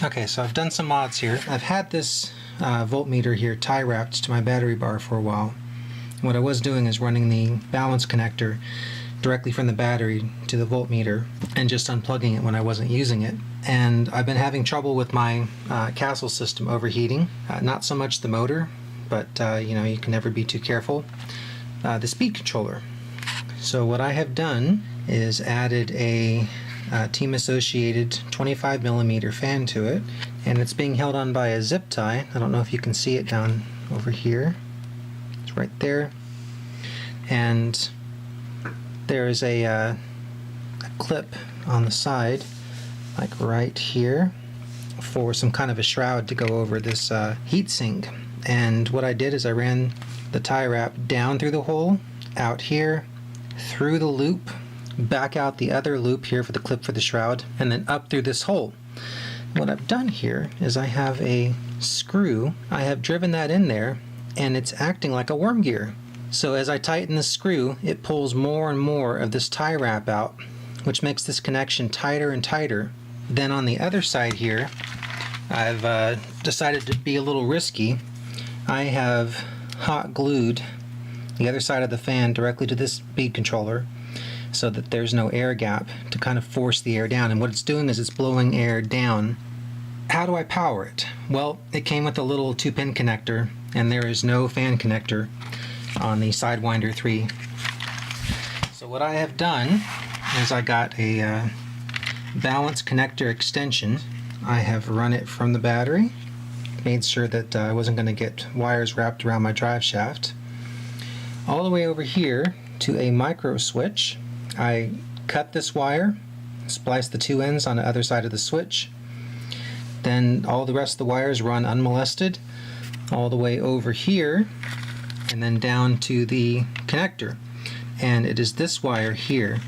Okay, so I've done some mods here. I've had this voltmeter here tie wrapped to my battery bar for a while. What I was doing is running the balance connector directly from the battery to the voltmeter and just unplugging it when I wasn't using it. And I've been having trouble with my castle system overheating. Not so much the motor, but you know, you can never be too careful. The speed controller. So what I have done is added a team associated 25mm fan to it, and it's being held on by a zip tie. I don't know if you can see it down over here. It's right there. And there is a clip on the side, like right here, for some kind of a shroud to go over this heat sink. And what I did is I ran the tie wrap down through the hole, out here, through the loop, back out the other loop here for the clip for the shroud, and then up through this hole. What I've done here is I have a screw. I have driven that in there, and it's acting like a worm gear. So as I tighten the screw, it pulls more and more of this tie wrap out, which makes this connection tighter and tighter. Then on the other side here, I've decided to be a little risky. I have hot glued the other side of the fan directly to this speed controller, so that there's no air gap to kind of force the air down. And what it's doing is it's blowing air down. How do I power it? Well, it came with a little 2-pin connector, and there is no fan connector on the Sidewinder 3. So what I have done is I got a balance connector extension. I have run it from the battery, made sure that I wasn't going to get wires wrapped around my drive shaft, all the way over here to a micro switch. I cut this wire, spliced the 2 ends on the other side of the switch, then all the rest of the wires run unmolested all the way over here and then down to the connector. And it is this wire here,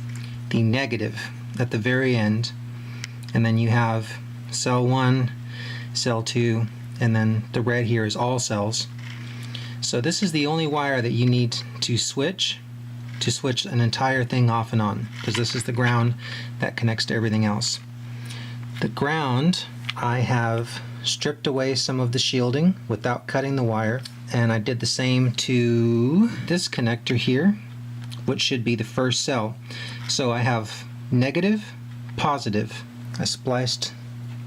the negative at the very end, and then you have cell 1, cell 2, and then the red here is all cells. So this is the only wire that you need to switch an entire thing off and on, because this is the ground that connects to everything else. The ground, I have stripped away some of the shielding without cutting the wire, and I did the same to this connector here, which should be the first cell. So I have negative, positive. I spliced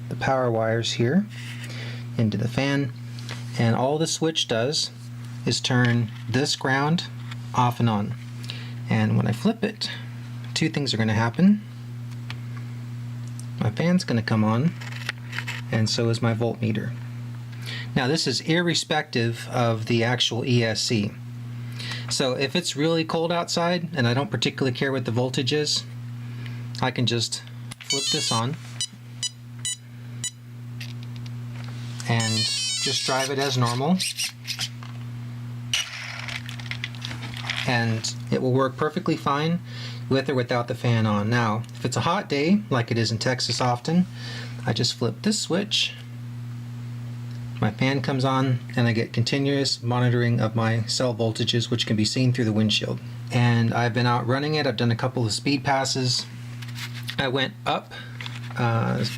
the power wires here into the fan, and all the switch does is turn this ground off and on. And when I flip it, 2 things are going to happen. My fan's going to come on, and so is my voltmeter. Now this is irrespective of the actual ESC. So if it's really cold outside and I don't particularly care what the voltage is, I can just flip this on and just drive it as normal, and it will work perfectly fine with or without the fan on. Now, if it's a hot day, like it is in Texas often, I just flip this switch, my fan comes on, and I get continuous monitoring of my cell voltages, which can be seen through the windshield. And I've been out running it. I've done a couple of speed passes. I went up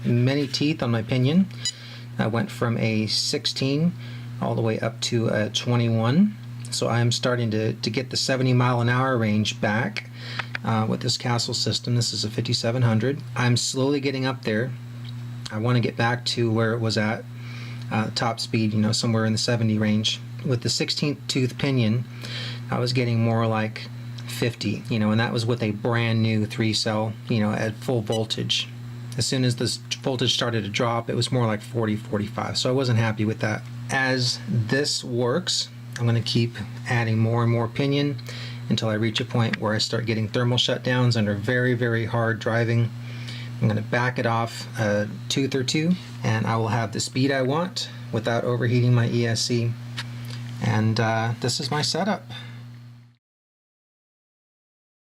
many teeth on my pinion. I went from a 16 all the way up to a 21. So I'm starting to get the 70-mile-an-hour range back with this castle system. This is a 5700. I'm slowly getting up there. I want to get back to where it was at top speed, you know, somewhere in the 70 range. With the 16th tooth pinion, I was getting more like 50, you know, and that was with a brand new 3-cell, you know, at full voltage. As soon as this voltage started to drop, it was more like 40, 45. So I wasn't happy with that. As this works, I'm going to keep adding more and more pinion until I reach a point where I start getting thermal shutdowns under very, very hard driving. I'm going to back it off a tooth or 2, and I will have the speed I want without overheating my ESC. And this is my setup.